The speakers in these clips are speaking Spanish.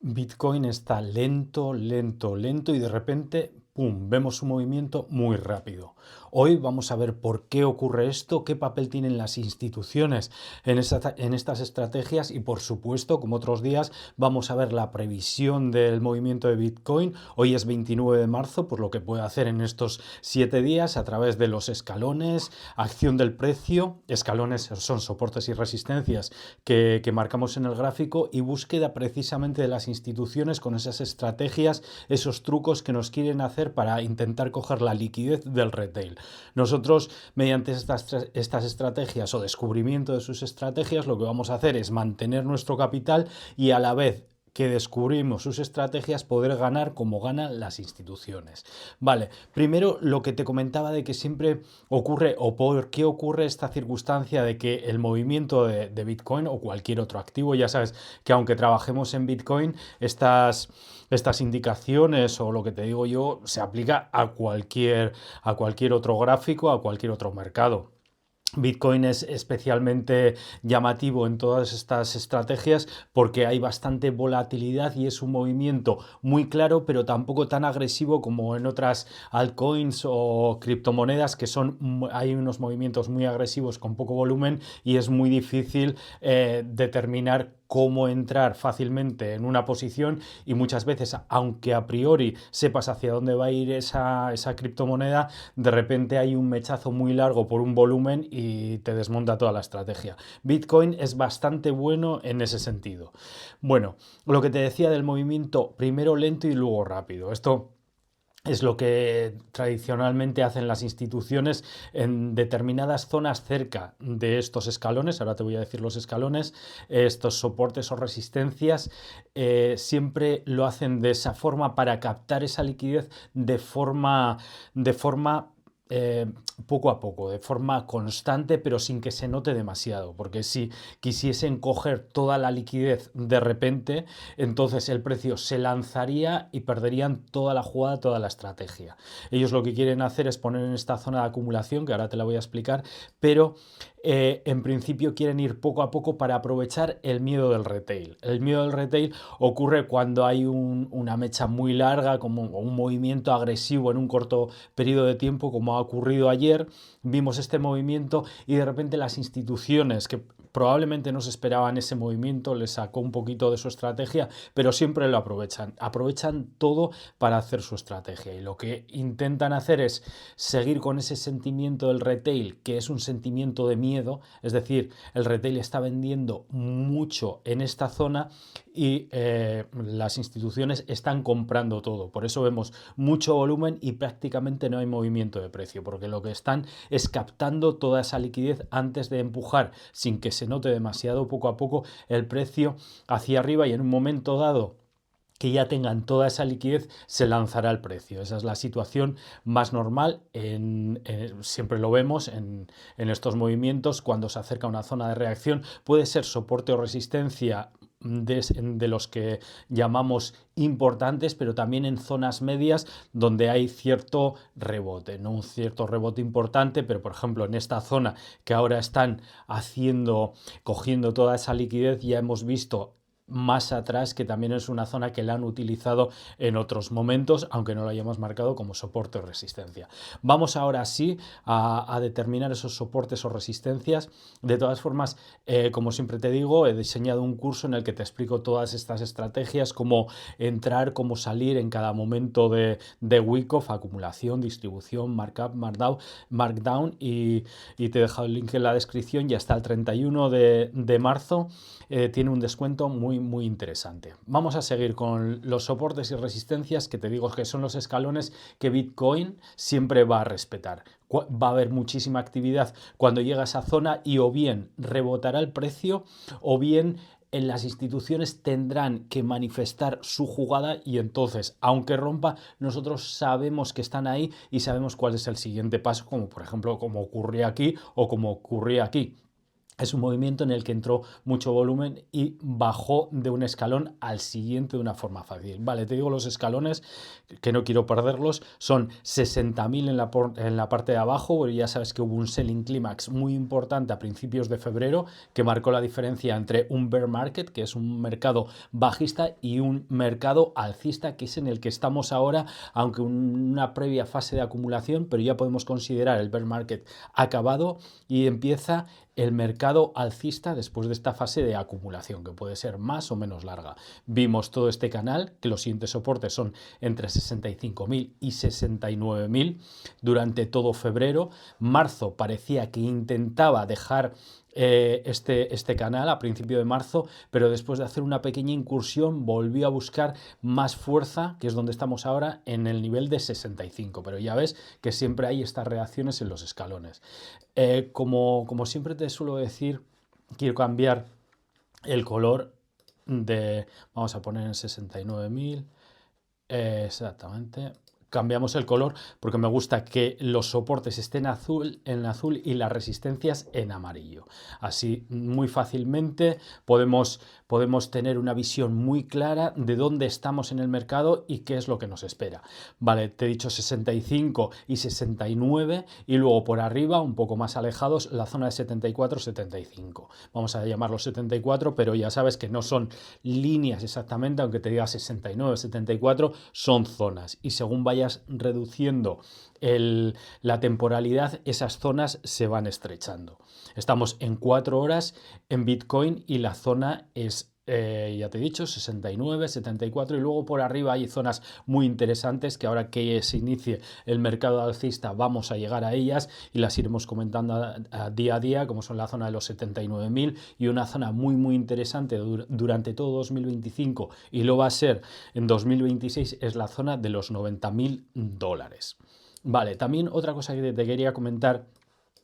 Bitcoin está lento, lento, lento y de repente, ¡pum!, vemos un movimiento muy rápido. Hoy vamos a ver por qué ocurre esto, qué papel tienen las instituciones en estas estrategias y, por supuesto, como otros días, vamos a ver la previsión del movimiento de Bitcoin. Hoy es 29 de marzo, por lo que puede hacer en estos 7 días a través de los escalones, acción del precio, escalones son soportes y resistencias que marcamos en el gráfico y búsqueda precisamente de las instituciones con esas estrategias, esos trucos que nos quieren hacer para intentar coger la liquidez del retail. Nosotros, mediante estas estrategias o descubrimiento de sus estrategias, lo que vamos a hacer es mantener nuestro capital y a la vez que descubrimos sus estrategias, poder ganar como ganan las instituciones. Vale, primero lo que te comentaba de que siempre ocurre o por qué ocurre esta circunstancia de que el movimiento de Bitcoin o cualquier otro activo, ya sabes que aunque trabajemos en Bitcoin, estas indicaciones o lo que te digo yo se aplica a cualquier otro gráfico, a cualquier otro mercado. Bitcoin es especialmente llamativo en todas estas estrategias porque hay bastante volatilidad y es un movimiento muy claro, pero tampoco tan agresivo como en otras altcoins o criptomonedas que hay unos movimientos muy agresivos con poco volumen y es muy difícil determinar cómo entrar fácilmente en una posición y muchas veces, aunque a priori sepas hacia dónde va a ir esa criptomoneda, de repente hay un mechazo muy largo por un volumen y te desmonta toda la estrategia. Bitcoin es bastante bueno en ese sentido. Bueno, lo que te decía del movimiento primero lento y luego rápido. Esto es lo que tradicionalmente hacen las instituciones en determinadas zonas cerca de estos escalones. Ahora te voy a decir los escalones, estos soportes o resistencias, siempre lo hacen de esa forma para captar esa liquidez de forma eh, poco a poco, de forma constante, pero sin que se note demasiado, porque si quisiesen coger toda la liquidez de repente, entonces el precio se lanzaría y perderían toda la jugada, toda la estrategia. Ellos lo que quieren hacer es poner en esta zona de acumulación, que ahora te la voy a explicar, pero en principio quieren ir poco a poco para aprovechar el miedo del retail. El miedo del retail ocurre cuando hay una mecha muy larga, como un movimiento agresivo en un corto periodo de tiempo, como ha ocurrido ayer. Vimos este movimiento y de repente las instituciones que probablemente no se esperaban ese movimiento, les sacó un poquito de su estrategia, pero siempre lo aprovechan todo para hacer su estrategia y lo que intentan hacer es seguir con ese sentimiento del retail, que es un sentimiento de miedo, es decir, el retail está vendiendo mucho en esta zona y las instituciones están comprando todo, por eso vemos mucho volumen y prácticamente no hay movimiento de precio, porque lo que están es captando toda esa liquidez antes de empujar sin que se note demasiado poco a poco el precio hacia arriba y en un momento dado que ya tengan toda esa liquidez, se lanzará el precio. Esa es la situación más normal, siempre lo vemos en estos movimientos, cuando se acerca una zona de reacción, puede ser soporte o resistencia de los que llamamos importantes, pero también en zonas medias donde hay cierto rebote, no un cierto rebote importante, pero por ejemplo en esta zona que ahora están cogiendo toda esa liquidez, ya hemos visto más atrás que también es una zona que la han utilizado en otros momentos, aunque no lo hayamos marcado como soporte o resistencia. Vamos ahora sí a determinar esos soportes o resistencias. De todas formas, como siempre te digo, he diseñado un curso en el que te explico todas estas estrategias, cómo entrar, cómo salir en cada momento de Wyckoff, acumulación, distribución, markup, markdown y te he dejado el link en la descripción y hasta el 31 de marzo tiene un descuento muy interesante. Vamos a seguir con los soportes y resistencias que te digo que son los escalones que Bitcoin siempre va a respetar. Va a haber muchísima actividad cuando llega a esa zona y o bien rebotará el precio o bien en las instituciones tendrán que manifestar su jugada y entonces, aunque rompa, nosotros sabemos que están ahí y sabemos cuál es el siguiente paso, como por ejemplo como ocurría aquí o como ocurría aquí. Es un movimiento en el que entró mucho volumen y bajó de un escalón al siguiente de una forma fácil. Vale, te digo los escalones, que no quiero perderlos. Son 60.000 en la parte de abajo, porque ya sabes que hubo un selling clímax muy importante a principios de febrero, que marcó la diferencia entre un bear market, que es un mercado bajista, y un mercado alcista, que es en el que estamos ahora, aunque una previa fase de acumulación, pero ya podemos considerar el bear market acabado y empieza el mercado alcista después de esta fase de acumulación, que puede ser más o menos larga. Vimos todo este canal, que los siguientes soportes son entre 65.000 y 69.000 durante todo febrero. Marzo parecía que intentaba dejar este canal a principio de marzo, pero después de hacer una pequeña incursión volvió a buscar más fuerza, que es donde estamos ahora, en el nivel de 65, pero ya ves que siempre hay estas reacciones en los escalones. Como siempre te suelo decir, quiero cambiar el color de, vamos a poner en 69.000, exactamente. Cambiamos el color porque me gusta que los soportes estén en azul y las resistencias en amarillo. Así muy fácilmente podemos tener una visión muy clara de dónde estamos en el mercado y qué es lo que nos espera. Vale, te he dicho 65 y 69 y luego por arriba, un poco más alejados, la zona de 74-75. Vamos a llamarlo 74, pero ya sabes que no son líneas exactamente, aunque te diga 69, 74, son zonas. Y según vayas reduciendo la temporalidad, esas zonas se van estrechando. Estamos en 4 horas en Bitcoin y la zona es ya te he dicho, 69, 74 y luego por arriba hay zonas muy interesantes que ahora que se inicie el mercado alcista vamos a llegar a ellas y las iremos comentando día a día, como son la zona de los 79.000 y una zona muy interesante durante todo 2025 y lo va a ser en 2026 es la zona de los $90.000. Vale, también otra cosa que te quería comentar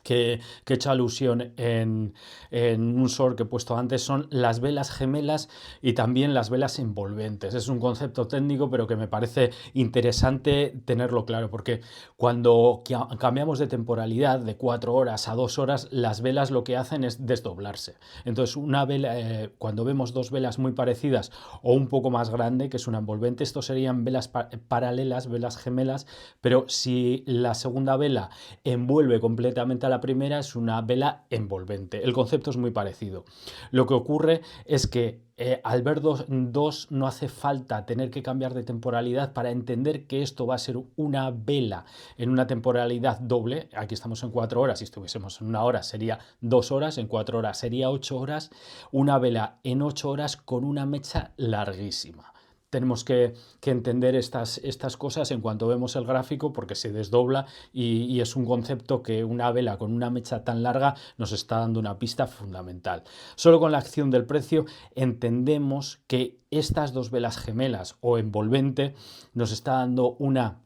que he hecho alusión en un short que he puesto antes son las velas gemelas y también las velas envolventes. Es un concepto técnico pero que me parece interesante tenerlo claro porque cuando cambiamos de temporalidad de 4 horas a 2 horas las velas lo que hacen es desdoblarse. Entonces una vela, cuando vemos dos velas muy parecidas o un poco más grande que es una envolvente, estos serían velas paralelas, velas gemelas, pero si la segunda vela envuelve completamente a la primera es una vela envolvente. El concepto es muy parecido. Lo que ocurre es que al ver dos no hace falta tener que cambiar de temporalidad para entender que esto va a ser una vela en una temporalidad doble. Aquí estamos en 4 horas, si estuviésemos en 1 hora sería 2 horas, en 4 horas sería 8 horas, una vela en 8 horas con una mecha larguísima. Tenemos que entender estas cosas en cuanto vemos el gráfico porque se desdobla y es un concepto que una vela con una mecha tan larga nos está dando una pista fundamental. Solo con la acción del precio entendemos que estas dos velas gemelas o envolvente nos está dando una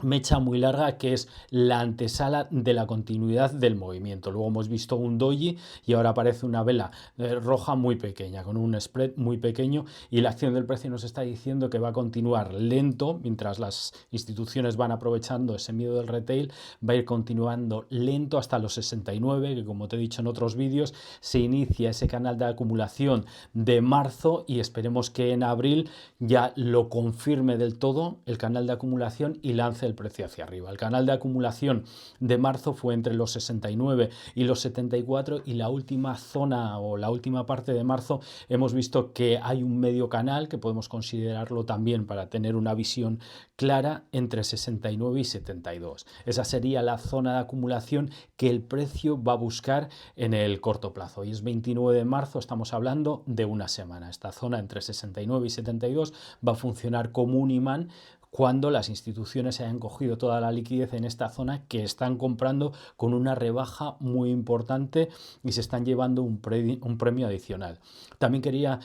mecha muy larga que es la antesala de la continuidad del movimiento. Luego hemos visto un doji y ahora aparece una vela roja muy pequeña con un spread muy pequeño y la acción del precio nos está diciendo que va a continuar lento mientras las instituciones van aprovechando ese miedo del retail, va a ir continuando lento hasta los 69, que como te he dicho en otros vídeos se inicia ese canal de acumulación de marzo y esperemos que en abril ya lo confirme del todo el canal de acumulación y lance el precio hacia arriba. El canal de acumulación de marzo fue entre los 69 y los 74 y la última zona o la última parte de marzo hemos visto que hay un medio canal que podemos considerarlo también para tener una visión clara entre 69 y 72. Esa sería la zona de acumulación que el precio va a buscar en el corto plazo y es 29 de marzo, estamos hablando de una semana. Esta zona entre 69 y 72 va a funcionar como un imán cuando las instituciones se hayan cogido toda la liquidez en esta zona que están comprando con una rebaja muy importante y se están llevando un premio adicional. También quería,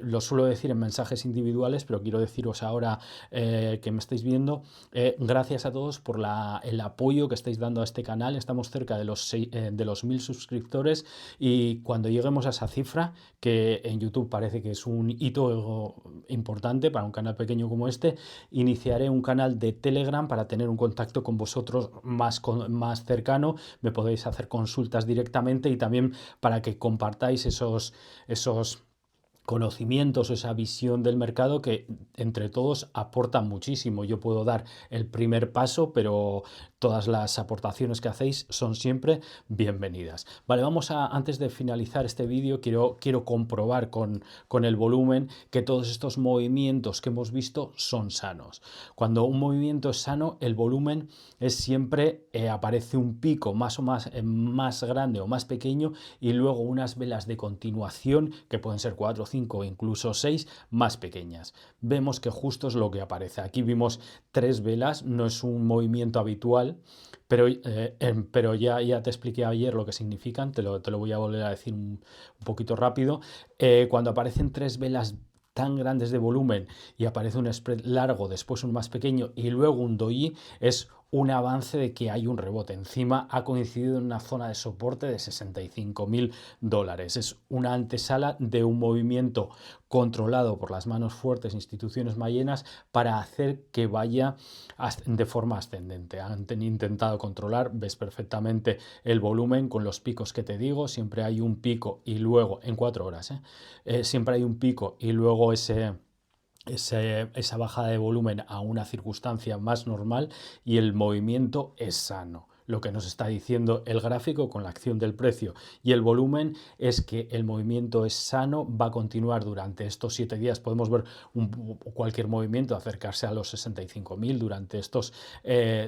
lo suelo decir en mensajes individuales, pero quiero deciros ahora que me estáis viendo, gracias a todos por el apoyo que estáis dando a este canal. Estamos cerca de los 1.000 suscriptores y cuando lleguemos a esa cifra, que en YouTube parece que es un hito importante para un canal pequeño como este. Iniciaré un canal de Telegram para tener un contacto con vosotros más cercano. Me podéis hacer consultas directamente y también para que compartáis esos conocimientos o esa visión del mercado que entre todos aportan muchísimo. Yo puedo dar el primer paso, pero todas las aportaciones que hacéis son siempre bienvenidas. Vale, antes de finalizar este vídeo, quiero comprobar con el volumen que todos estos movimientos que hemos visto son sanos. Cuando un movimiento es sano, el volumen es siempre, aparece un pico más grande o más pequeño y luego unas velas de continuación que pueden ser 4, 5 o incluso 6 más pequeñas. Vemos que justo es lo que aparece. Aquí vimos 3 velas, no es un movimiento habitual, pero ya te expliqué ayer lo que significan, te lo voy a volver a decir un poquito rápido. Cuando aparecen 3 velas tan grandes de volumen y aparece un spread largo, después un más pequeño y luego un doji, es un avance de que hay un rebote. Encima ha coincidido en una zona de soporte de $65.000. Es una antesala de un movimiento controlado por las manos fuertes, instituciones ballenas, para hacer que vaya de forma ascendente. Han intentado controlar, ves perfectamente el volumen con los picos que te digo, siempre hay un pico y luego, en 4 horas, siempre hay un pico y luego esa bajada de volumen a una circunstancia más normal y el movimiento es sano. Lo que nos está diciendo el gráfico con la acción del precio y el volumen es que el movimiento es sano, va a continuar durante estos 7 días. Podemos ver cualquier movimiento acercarse a los 65.000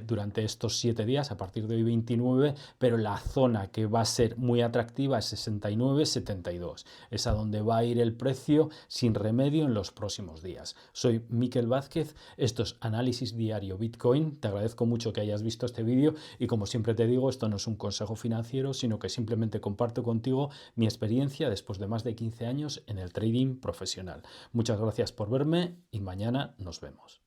durante estos 7 días, a partir de hoy 29, pero la zona que va a ser muy atractiva es 69-72. Es a donde va a ir el precio sin remedio en los próximos días. Soy Miquel Vázquez, esto es Análisis Diario Bitcoin. Te agradezco mucho que hayas visto este vídeo y como siempre te digo, esto no es un consejo financiero, sino que simplemente comparto contigo mi experiencia después de más de 15 años en el trading profesional. Muchas gracias por verme y mañana nos vemos.